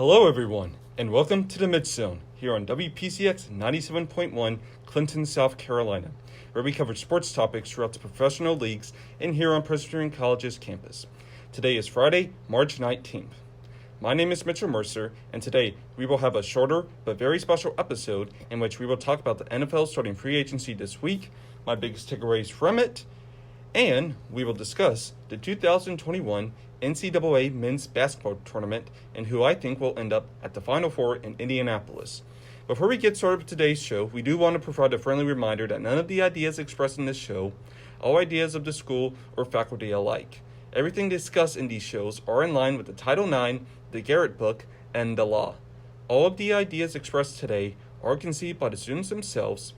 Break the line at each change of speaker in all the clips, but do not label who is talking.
Hello everyone, and welcome to the Mitch Zone here on WPCX 97.1 Clinton, South Carolina, where we cover sports topics throughout the professional leagues and here on Presbyterian College's campus. Today is Friday, March 19th. My name is Mitch Mercer, and today we will have a shorter but very special episode in which we will talk about the NFL starting free agency this week, my biggest takeaways from it, and we will discuss the 2021 NCAA men's basketball tournament and who I think will end up at the Final Four in Indianapolis. Before we get started with today's show, we do want to provide a friendly reminder that none of the ideas expressed in this show, all ideas of the school or faculty alike. Everything discussed in these shows are in line with the Title IX, the Garrett Book, and the law. All of the ideas expressed today are conceived by the students themselves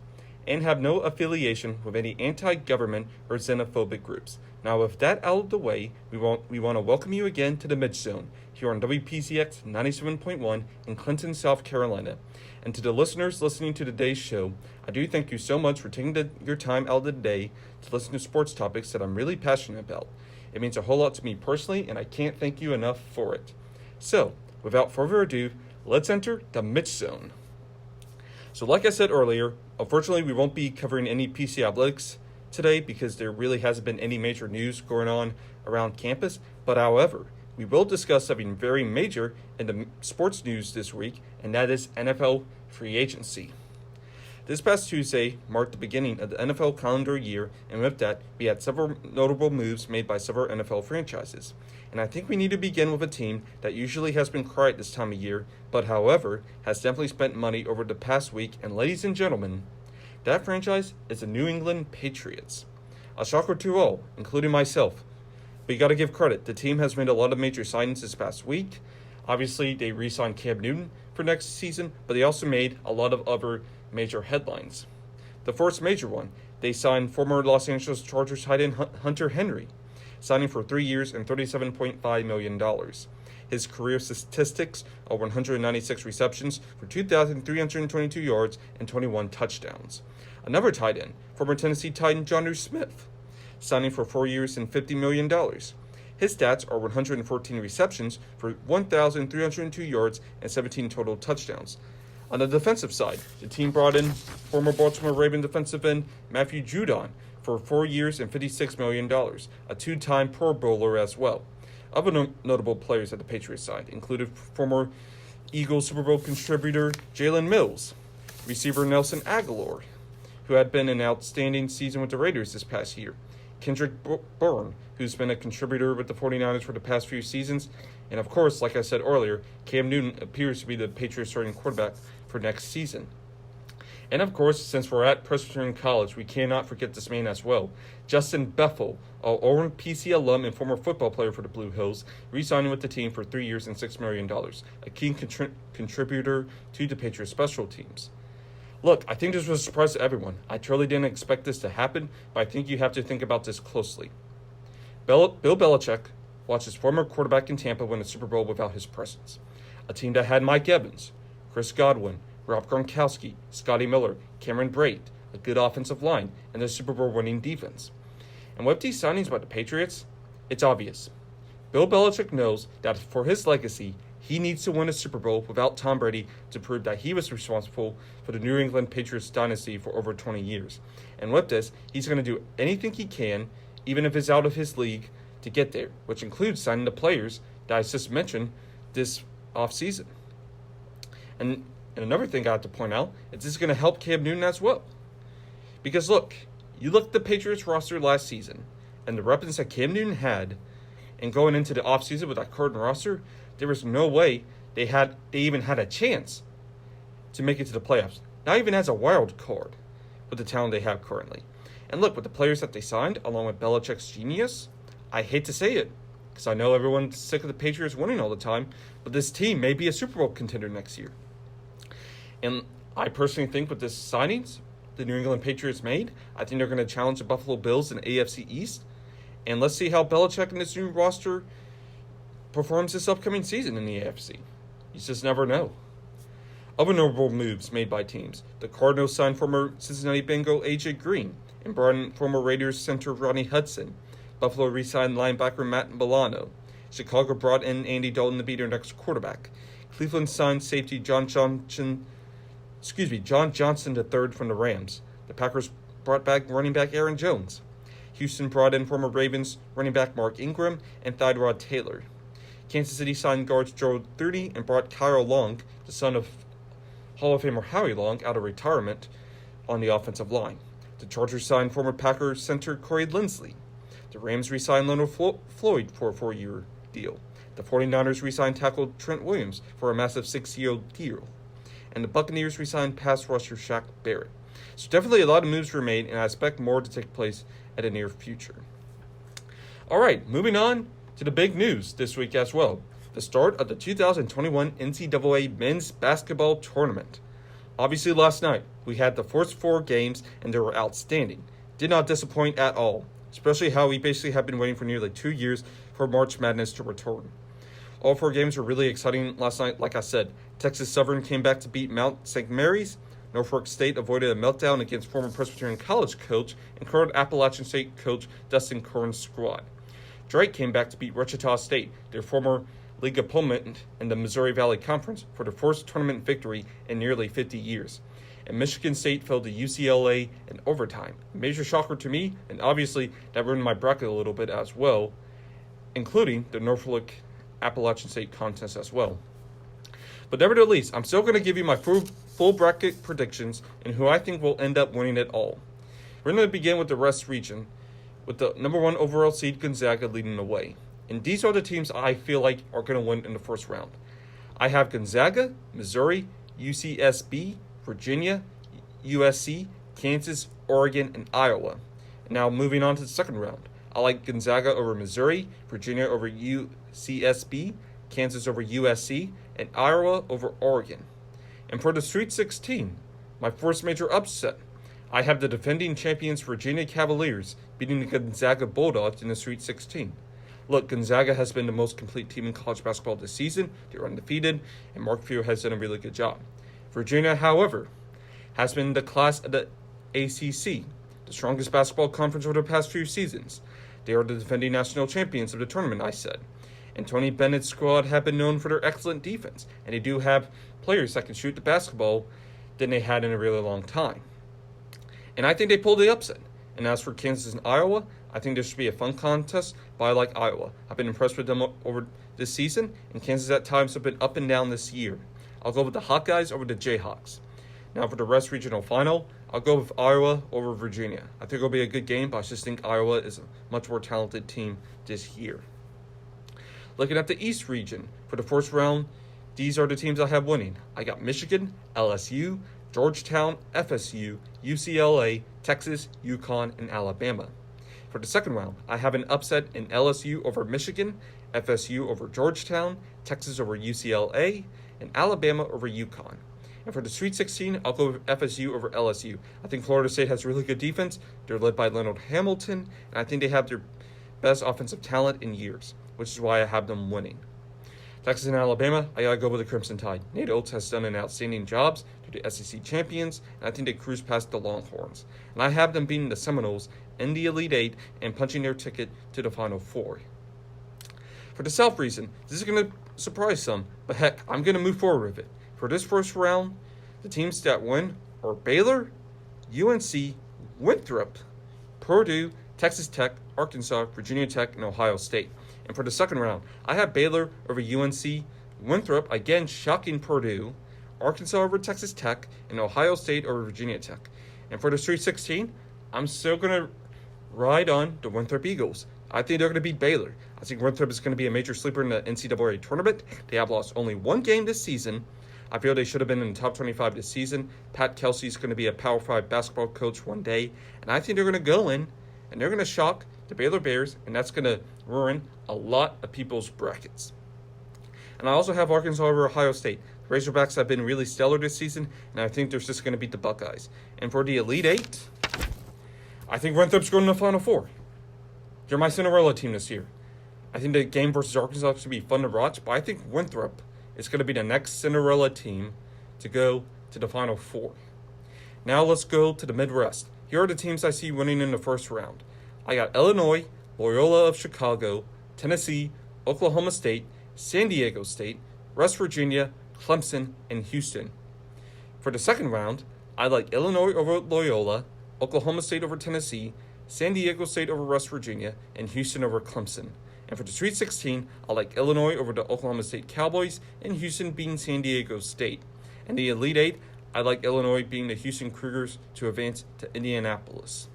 and have no affiliation with any anti-government or xenophobic groups. Now, with that out of the way, we want to welcome you again to the Mitch Zone here on WPCX 97.1 in Clinton, South Carolina. And to the listeners listening to today's show, I do thank you so much for taking your time out of the day to listen to sports topics that I'm really passionate about. It means a whole lot to me personally, and I can't thank you enough for it. So, without further ado, let's enter the Mitch Zone. So like I said earlier, unfortunately we won't be covering any PC athletics today because there really hasn't been any major news going on around campus. But however, we will discuss something very major in the sports news this week, and that is NFL free agency. This past Tuesday marked the beginning of the NFL calendar year, and with that, we had several notable moves made by several NFL franchises. And I think we need to begin with a team that usually has been quiet this time of year, but however, has definitely spent money over the past week, and ladies and gentlemen, that franchise is the New England Patriots. A shocker to all, including myself. But you got to give credit. The team has made a lot of major signings this past week. Obviously, they re-signed Cam Newton for next season, but they also made a lot of other major headlines. The first major one, they signed former Los Angeles Chargers tight end Hunter Henry, signing for 3 years and $37.5 million. His career statistics are 196 receptions for 2,322 yards and 21 touchdowns. Another tight end, former Tennessee Titan Jonnu Smith, signing for 4 years and $50 million. His stats are 114 receptions for 1,302 yards and 17 total touchdowns. On the defensive side, the team brought in former Baltimore Ravens defensive end Matthew Judon for 4 years and $56 million, a two-time Pro Bowler as well. Other notable players at the Patriots side included former Eagles Super Bowl contributor Jalen Mills, receiver Nelson Aguilar, who had been an outstanding season with the Raiders this past year, Kendrick Bourne, who's been a contributor with the 49ers for the past few seasons, and of course, like I said earlier, Cam Newton appears to be the Patriots starting quarterback for next season. And of course, since we're at Presbyterian College, we cannot forget this man as well. Justin Bethel, an Orange PC alum and former football player for the Blue Hills, re-signing with the team for 3 years and $6 million, a key contributor to the Patriots special teams. Look, I think this was a surprise to everyone. I truly didn't expect this to happen, but I think you have to think about this closely. Bill Belichick watched his former quarterback in Tampa win a Super Bowl without his presence. A team that had Mike Evans, Chris Godwin, Rob Gronkowski, Scotty Miller, Cameron Brate, a good offensive line, and a Super Bowl winning defense. And with these signings by the Patriots, it's obvious. Bill Belichick knows that for his legacy, he needs to win a Super Bowl without Tom Brady to prove that he was responsible for the New England Patriots dynasty for over 20 years. And with this, he's going to do anything he can, even if it's out of his league, to get there, which includes signing the players that I just mentioned this offseason. And another thing I have to point out is this is going to help Cam Newton as well. Because look, you look at the Patriots roster last season, and the weapons that Cam Newton had, and going into the offseason with that current roster, there was no way they even had a chance to make it to the playoffs. Not even as a wild card with the talent they have currently. And look, with the players that they signed, along with Belichick's genius, I hate to say it, because I know everyone's sick of the Patriots winning all the time, but this team may be a Super Bowl contender next year. And I personally think with this signings the New England Patriots made, I think they're going to challenge the Buffalo Bills in the AFC East. And let's see how Belichick and this new roster performs this upcoming season in the AFC. You just never know. Other notable moves made by teams. The Cardinals signed former Cincinnati Bengal AJ Green and brought in former Raiders center Ronnie Hudson. Buffalo re-signed linebacker Matt Milano. Chicago brought in Andy Dalton to be their next quarterback. Cleveland signed safety John Johnson III from the Rams. The Packers brought back running back Aaron Jones. Houston brought in former Ravens running back Mark Ingram and Tyrod Taylor. Kansas City signed guards Gerald Thurdy and brought Kyle Long, the son of Hall of Famer Howie Long, out of retirement on the offensive line. The Chargers signed former Packers center Corey Linsley. The Rams re-signed Leonard Floyd for a 4-year deal. The 49ers re-signed tackle Trent Williams for a massive 6-year deal. And the Buccaneers re-signed pass rusher Shaq Barrett. So definitely a lot of moves were made, and I expect more to take place at a near future. All right, moving on to the big news this week as well. The start of the 2021 NCAA Men's Basketball Tournament. Obviously last night, we had the first 4 games, and they were outstanding. Did not disappoint at all, especially how we basically have been waiting for nearly 2 years for March Madness to return. All 4 games were really exciting last night. Like I said, Texas Southern came back to beat Mount St. Mary's. Norfolk State avoided a meltdown against former Presbyterian College coach and current Appalachian State coach Dustin Kern's squad. Drake came back to beat Wichita State, their former league opponent in the Missouri Valley Conference, for their first tournament victory in nearly 50 years. And Michigan State fell to UCLA in overtime. A major shocker to me, and obviously that ruined my bracket a little bit as well, including the Norfolk Appalachian State contest as well. But nevertheless, I'm still going to give you my full bracket predictions and who I think will end up winning it all. We're going to begin with the West region, with the number 1 overall seed Gonzaga leading the way. And these are the teams I feel like are going to win in the first round. I have Gonzaga, Missouri, UCSB, Virginia, USC, Kansas, Oregon, and Iowa. Now moving on to the second round. I like Gonzaga over Missouri, Virginia over UCSB, Kansas over USC, and Iowa over Oregon. And for the Sweet 16, my first major upset, I have the defending champions Virginia Cavaliers beating the Gonzaga Bulldogs in the Sweet 16. Look, Gonzaga has been the most complete team in college basketball this season. They're undefeated, and Mark Few has done a really good job. Virginia, however, has been the class of the ACC, the strongest basketball conference over the past few seasons. They are the defending national champions of the tournament, I said. And Tony Bennett's squad have been known for their excellent defense, and they do have players that can shoot the basketball than they had in a really long time. And I think they pulled the upset. And as for Kansas and Iowa, I think this should be a fun contest, but I like Iowa. I've been impressed with them over this season, and Kansas at times have been up and down this year. I'll go with the Hawkeyes over the Jayhawks. Now for the West Regional Final, I'll go with Iowa over Virginia. I think it'll be a good game, but I just think Iowa is a much more talented team this year. Looking at the East region, for the first round, these are the teams I have winning. I got Michigan, LSU, Georgetown, FSU, UCLA, Texas, UConn, and Alabama. For the second round, I have an upset in LSU over Michigan, FSU over Georgetown, Texas over UCLA, and Alabama over UConn. And for the Sweet 16, I'll go with FSU over LSU. I think Florida State has really good defense. They're led by Leonard Hamilton, and I think they have their best offensive talent in years, which is why I have them winning. Texas and Alabama, I gotta go with the Crimson Tide. Nate Oates has done an outstanding job. They're the SEC champions, and I think they cruise past the Longhorns. And I have them beating the Seminoles in the Elite Eight and punching their ticket to the Final Four. For the South region, this is going to surprise some, but heck, I'm going to move forward with it. For this first round, the teams that win are Baylor, UNC, Winthrop, Purdue, Texas Tech, Arkansas, Virginia Tech, and Ohio State. And for the second round, I have Baylor over UNC, Winthrop, again shocking Purdue, Arkansas over Texas Tech, and Ohio State over Virginia Tech. And for the Sweet 16, I'm still going to ride on the Winthrop Eagles. I think they're going to beat Baylor. I think Winthrop is going to be a major sleeper in the NCAA tournament. They have lost only one game this season. I feel they should have been in the top 25 this season. Pat Kelsey's going to be a Power 5 basketball coach one day. And I think they're going to go in and they're going to shock the Baylor Bears, and that's going to ruin a lot of people's brackets. And I also have Arkansas over Ohio State. The Razorbacks have been really stellar this season, and I think they're just going to beat the Buckeyes. And for the Elite Eight, I think Winthrop's going to the Final Four. They're my Cinderella team this year. I think the game versus Arkansas should be fun to watch, but I think Winthrop is going to be the next Cinderella team to go to the Final Four. Now let's go to the Midwest. Here are the teams I see winning in the first round. I got Illinois, Loyola of Chicago, Tennessee, Oklahoma State, San Diego State, West Virginia, Clemson, and Houston. For the second round, I like Illinois over Loyola, Oklahoma State over Tennessee, San Diego State over West Virginia, and Houston over Clemson. And for the Sweet 16, I like Illinois over the Oklahoma State Cowboys and Houston beating San Diego State. And the Elite Eight, I like Illinois beating the Houston Cougars to advance to Indianapolis.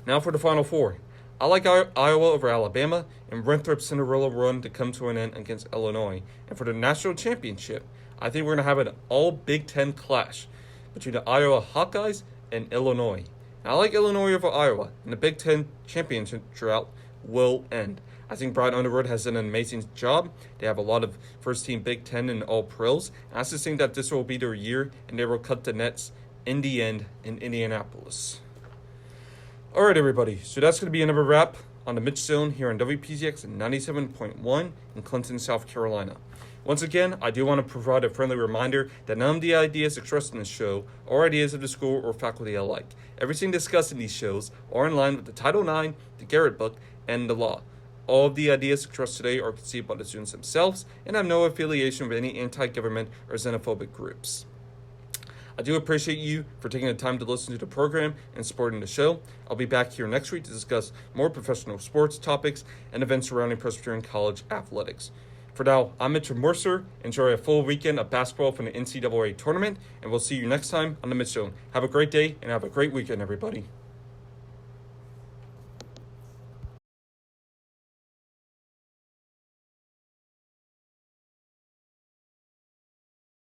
Now for the Final Four. I like Iowa over Alabama and Winthrop's Cinderella run to come to an end against Illinois. And for the national championship, I think we're going to have an all Big Ten clash between the Iowa Hawkeyes and Illinois. And I like Illinois over Iowa, and the Big Ten championship drought will end. I think Brian Underwood has done an amazing job. They have a lot of first-team Big Ten and all-pros. I just think that this will be their year, and they will cut the nets in the end in Indianapolis. All right, everybody. So that's going to be another wrap on the Mitch Zone here on WPCX 97.1 in Clinton, South Carolina. Once again, I do want to provide a friendly reminder that none of the ideas expressed in this show are ideas of the school or faculty alike. Everything discussed in these shows are in line with the Title IX, the Garrett Book, and the law. All of the ideas expressed today are conceived by the students themselves and have no affiliation with any anti-government or xenophobic groups. I do appreciate you for taking the time to listen to the program and supporting the show. I'll be back here next week to discuss more professional sports topics and events surrounding Presbyterian College athletics. For now, I'm Mitch Mercer. Enjoy a full weekend of basketball from the NCAA tournament, and we'll see you next time on the Mitch Zone. Have a great day and have a great weekend, everybody.